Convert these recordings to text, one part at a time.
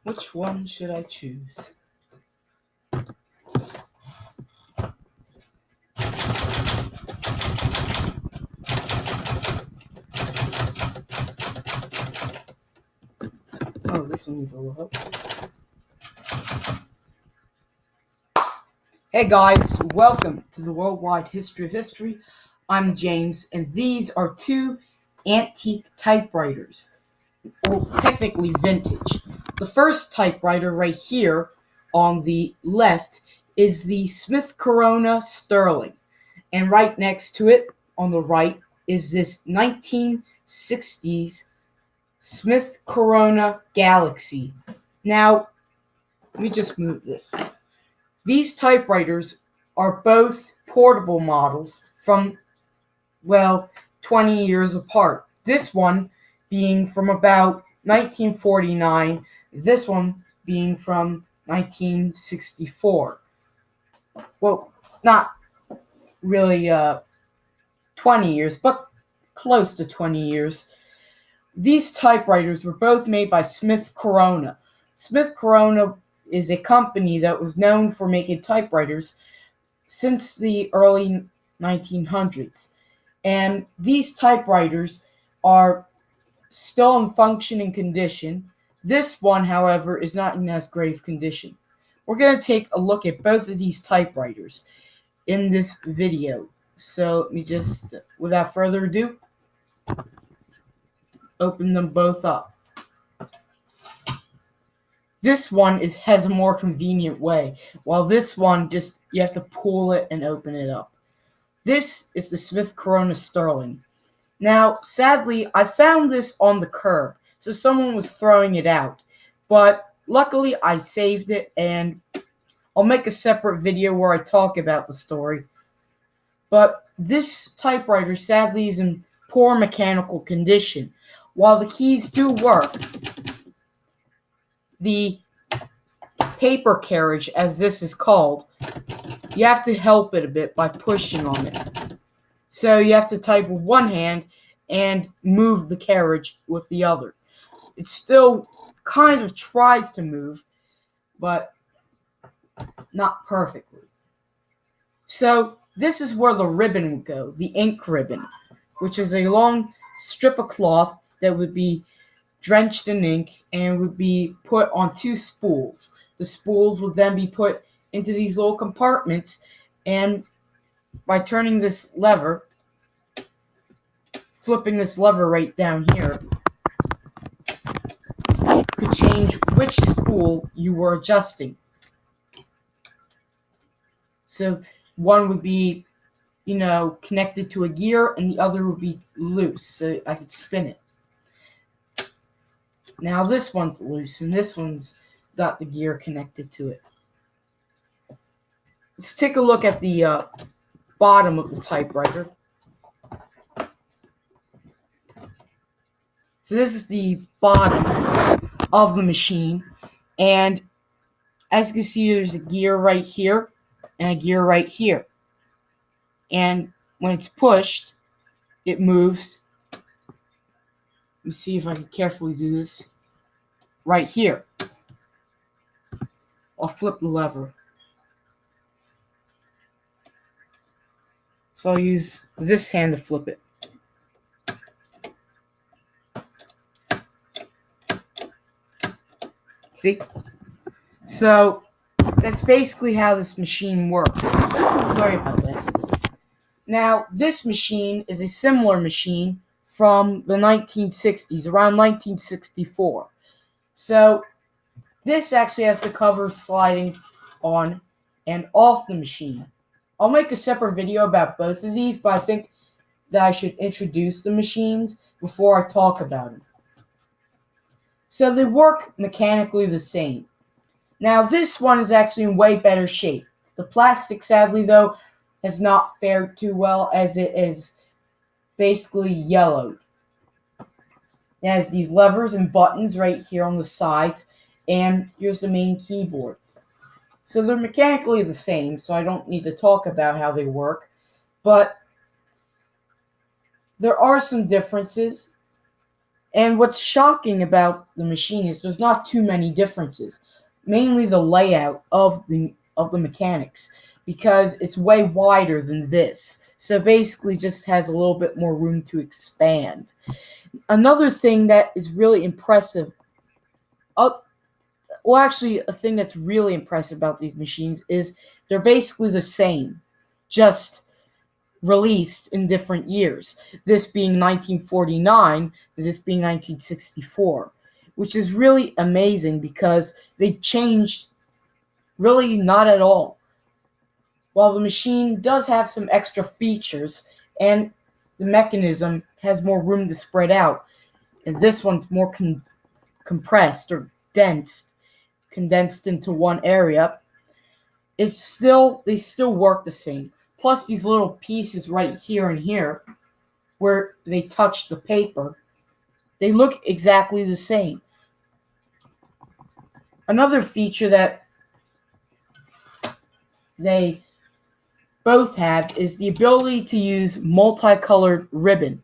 Which one should I choose? Oh, this one needs a little help. Hey guys, welcome to the Worldwide History of History. I'm James, and these are two antique typewriters, or technically vintage. The first typewriter right here on the left is the Smith Corona Sterling, and right next to it on the right is this 1960s Smith Corona Galaxy. Now, let me just move this. These typewriters are both portable models from, 20 years apart. This one being from about 1949, this one being from 1964. Well, not really 20 years, but close to 20 years. These typewriters were both made by Smith Corona. Smith Corona is a company that was known for making typewriters since the early 1900s. And these typewriters are still in functioning condition. This one, however, is not in as grave condition. We're going to take a look at both of these typewriters in this video. So let me just, without further ado, open them both up. This one has a more convenient way, while this one you have to pull it and open it up. This is the Smith Corona Sterling. Now, sadly, I found this on the curb, so someone was throwing it out. But luckily, I saved it, and I'll make a separate video where I talk about the story. But this typewriter, sadly, is in poor mechanical condition. While the keys do work, the paper carriage, as this is called, you have to help it a bit by pushing on it. So you have to type with one hand and move the carriage with the other. It still kind of tries to move, but not perfectly. So this is where the ribbon would go, the ink ribbon, which is a long strip of cloth that would be drenched in ink and would be put on two spools. The spools would then be put into these little compartments, and by turning this lever, flipping this lever right down here, could change which spool you were adjusting. So one would be, connected to a gear, and the other would be loose, so I could spin it. Now this one's loose, and this one's got the gear connected to it. Let's take a look at the bottom of the typewriter. So this is the bottom of the machine, and as you can see, there's a gear right here and a gear right here. And when it's pushed, it moves. Let me see if I can carefully do this. Right here. I'll flip the lever. So I'll use this hand to flip it. See? So that's basically how this machine works. Sorry about that. Now, this machine is a similar machine from the 1960s, around 1964. So this actually has the cover sliding on and off the machine. I'll make a separate video about both of these, but I think that I should introduce the machines before I talk about them. So they work mechanically the same. Now this one is actually in way better shape. The plastic, sadly though, has not fared too well, as it is basically yellowed. It has these levers and buttons right here on the sides, and here's the main keyboard. So they're mechanically the same, so I don't need to talk about how they work. But there are some differences. And what's shocking about the machine is there's not too many differences. Mainly the layout of the mechanics, because it's way wider than this. So basically just has a little bit more room to expand. Another thing that is really impressive, a thing that's really impressive about these machines is they're basically the same, just released in different years. This being 1949, this being 1964, which is really amazing because they changed really not at all. While the machine does have some extra features and the mechanism has more room to spread out, and this one's more compressed or condensed into one area, they still work the same. Plus these little pieces right here and here where they touch the paper, they look exactly the same. Another feature that they both have is the ability to use multicolored ribbon.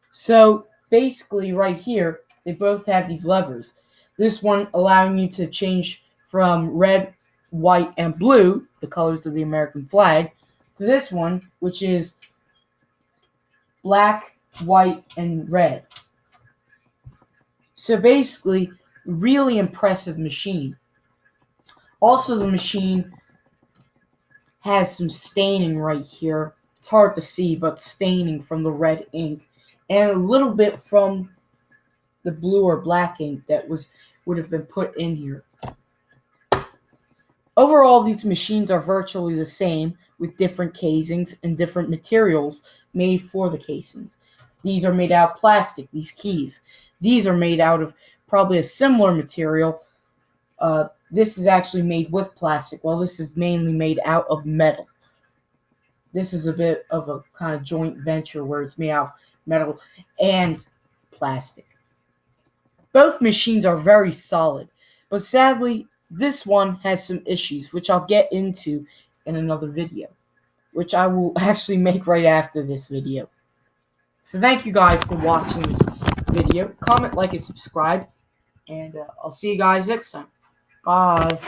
So basically right here, they both have these levers. This one allowing you to change from red, white, and blue, the colors of the American flag, to this one, which is black, white, and red. So basically, really impressive machine. Also, the machine has some staining right here. It's hard to see, but staining from the red ink, and a little bit from the blue or black ink that would have been put in here. Overall, these machines are virtually the same, with different casings and different materials made for the casings. These are made out of plastic, these keys. These are made out of probably a similar material. This is actually made with plastic, while this is mainly made out of metal. This is a bit of a kind of joint venture where it's made out of metal and plastic. Both machines are very solid, but sadly, this one has some issues, which I'll get into in another video, which I will actually make right after this video. So thank you guys for watching this video. Comment, like, and subscribe, and I'll see you guys next time. Bye.